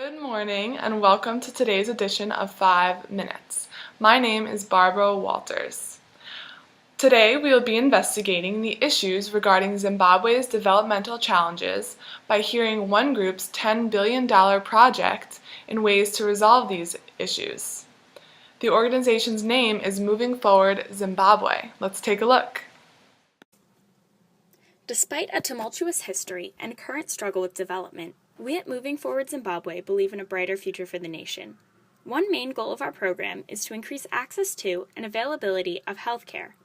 Good morning and welcome to today's edition of 5 Minutes. My name is Barbara Walters. Today we will be investigating the issues regarding Zimbabwe's developmental challenges by hearing one group's $10 billion project and ways to resolve these issues. The organization's name is Moving Forward Zimbabwe. Let's take a look. Despite a tumultuous history and current struggle with development, we at Moving Forward Zimbabwe believe in a brighter future for the nation. One main goal of our program is to increase access to and availability of health care.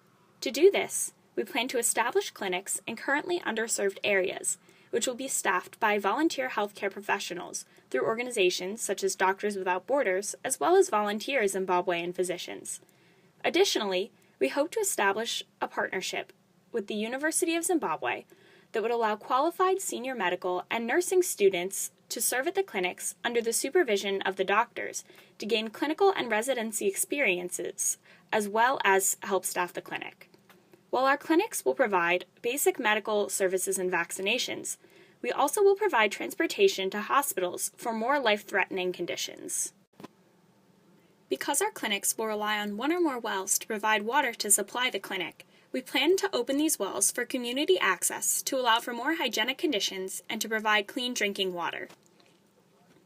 To do this, we plan to establish clinics in currently underserved areas, which will be staffed by volunteer healthcare professionals through organizations such as Doctors Without Borders, as well as volunteer Zimbabwean physicians. Additionally, we hope to establish a partnership with the University of Zimbabwe that would allow qualified senior medical and nursing students to serve at the clinics under the supervision of the doctors to gain clinical and residency experiences, as well as help staff the clinic. While our clinics will provide basic medical services and vaccinations, we also will provide transportation to hospitals for more life-threatening conditions. Because our clinics will rely on one or more wells to provide water to supply the clinic, we plan to open these wells for community access to allow for more hygienic conditions and to provide clean drinking water.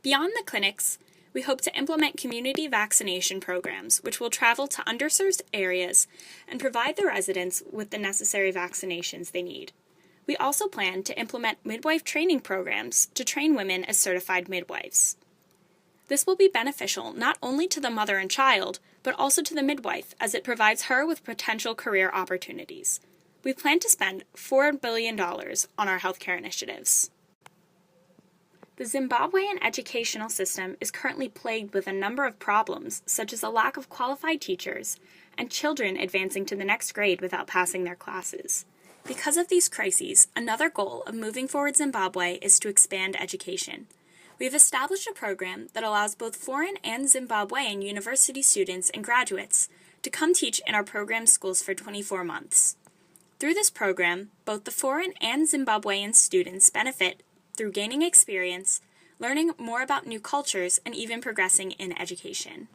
Beyond the clinics, we hope to implement community vaccination programs which will travel to underserved areas and provide the residents with the necessary vaccinations they need. We also plan to implement midwife training programs to train women as certified midwives. This will be beneficial not only to the mother and child, but also to the midwife, as it provides her with potential career opportunities. We plan to spend $4 billion on our healthcare initiatives. The Zimbabwean educational system is currently plagued with a number of problems, such as a lack of qualified teachers and children advancing to the next grade without passing their classes. Because of these crises, another goal of Moving Forward Zimbabwe is to expand education. We have established a program that allows both foreign and Zimbabwean university students and graduates to come teach in our program schools for 24 months. Through this program, both the foreign and Zimbabwean students benefit through gaining experience, learning more about new cultures, and even progressing in education.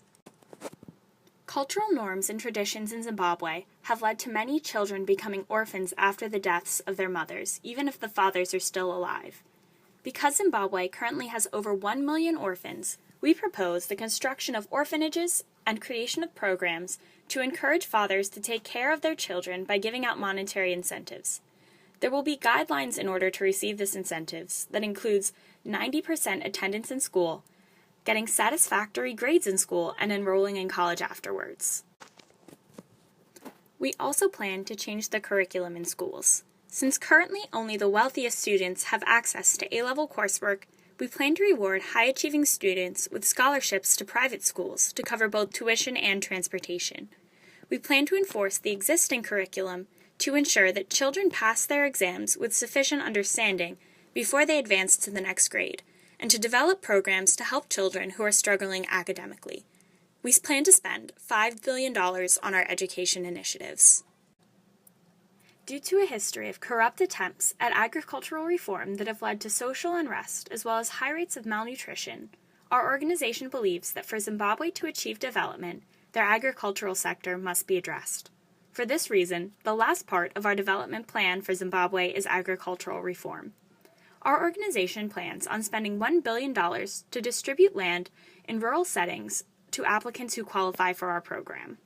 Cultural norms and traditions in Zimbabwe have led to many children becoming orphans after the deaths of their mothers, even if the fathers are still alive. Because Zimbabwe currently has over 1 million orphans, we propose the construction of orphanages and creation of programs to encourage fathers to take care of their children by giving out monetary incentives. There will be guidelines in order to receive this incentives that includes 90% attendance in school, getting satisfactory grades in school, and enrolling in college afterwards. We also plan to change the curriculum in schools. Since currently only the wealthiest students have access to A-level coursework, we plan to reward high-achieving students with scholarships to private schools to cover both tuition and transportation. We plan to enforce the existing curriculum to ensure that children pass their exams with sufficient understanding before they advance to the next grade, and to develop programs to help children who are struggling academically. We plan to spend $5 billion on our education initiatives. Due to a history of corrupt attempts at agricultural reform that have led to social unrest as well as high rates of malnutrition, our organization believes that for Zimbabwe to achieve development, their agricultural sector must be addressed. For this reason, the last part of our development plan for Zimbabwe is agricultural reform. Our organization plans on spending $1 billion to distribute land in rural settings to applicants who qualify for our program.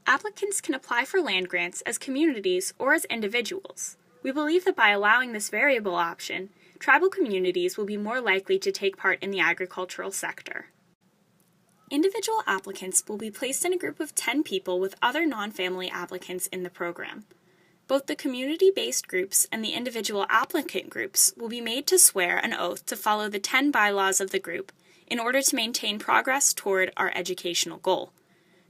Applicants can apply for land grants as communities or as individuals. We believe that by allowing this variable option, tribal communities will be more likely to take part in the agricultural sector. Individual applicants will be placed in a group of 10 people with other non-family applicants in the program. Both the community-based groups and the individual applicant groups will be made to swear an oath to follow the 10 bylaws of the group in order to maintain progress toward our educational goal.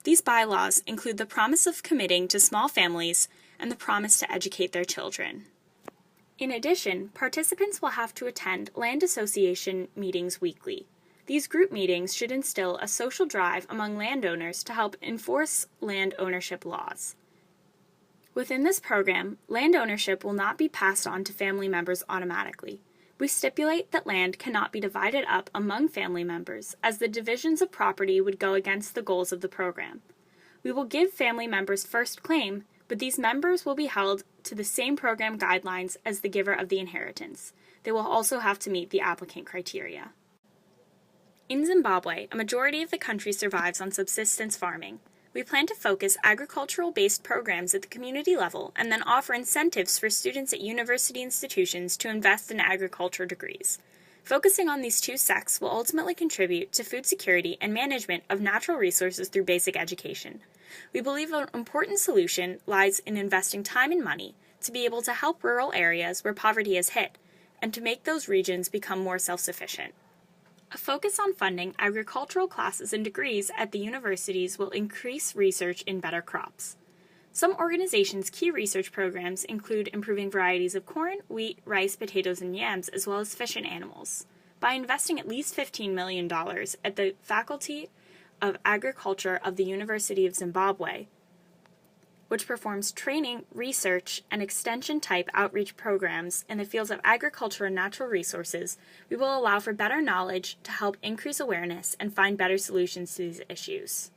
These bylaws include the promise of committing to small families and the promise to educate their children. In addition, participants will have to attend land association meetings weekly. These group meetings should instill a social drive among landowners to help enforce land ownership laws. Within this program, land ownership will not be passed on to family members automatically. We stipulate that land cannot be divided up among family members, as the divisions of property would go against the goals of the program. We will give family members first claim, but these members will be held to the same program guidelines as the giver of the inheritance. They will also have to meet the applicant criteria. In Zimbabwe, a majority of the country survives on subsistence farming. We plan to focus agricultural-based programs at the community level and then offer incentives for students at university institutions to invest in agriculture degrees. Focusing on these two sects will ultimately contribute to food security and management of natural resources through basic education. We believe an important solution lies in investing time and money to be able to help rural areas where poverty has hit and to make those regions become more self-sufficient. A focus on funding agricultural classes and degrees at the universities will increase research in better crops. Some organizations' key research programs include improving varieties of corn, wheat, rice, potatoes, and yams, as well as fish and animals. By investing at least $15 million at the Faculty of Agriculture of the University of Zimbabwe, which performs training, research, and extension-type outreach programs in the fields of agriculture and natural resources, we will allow for better knowledge to help increase awareness and find better solutions to these issues.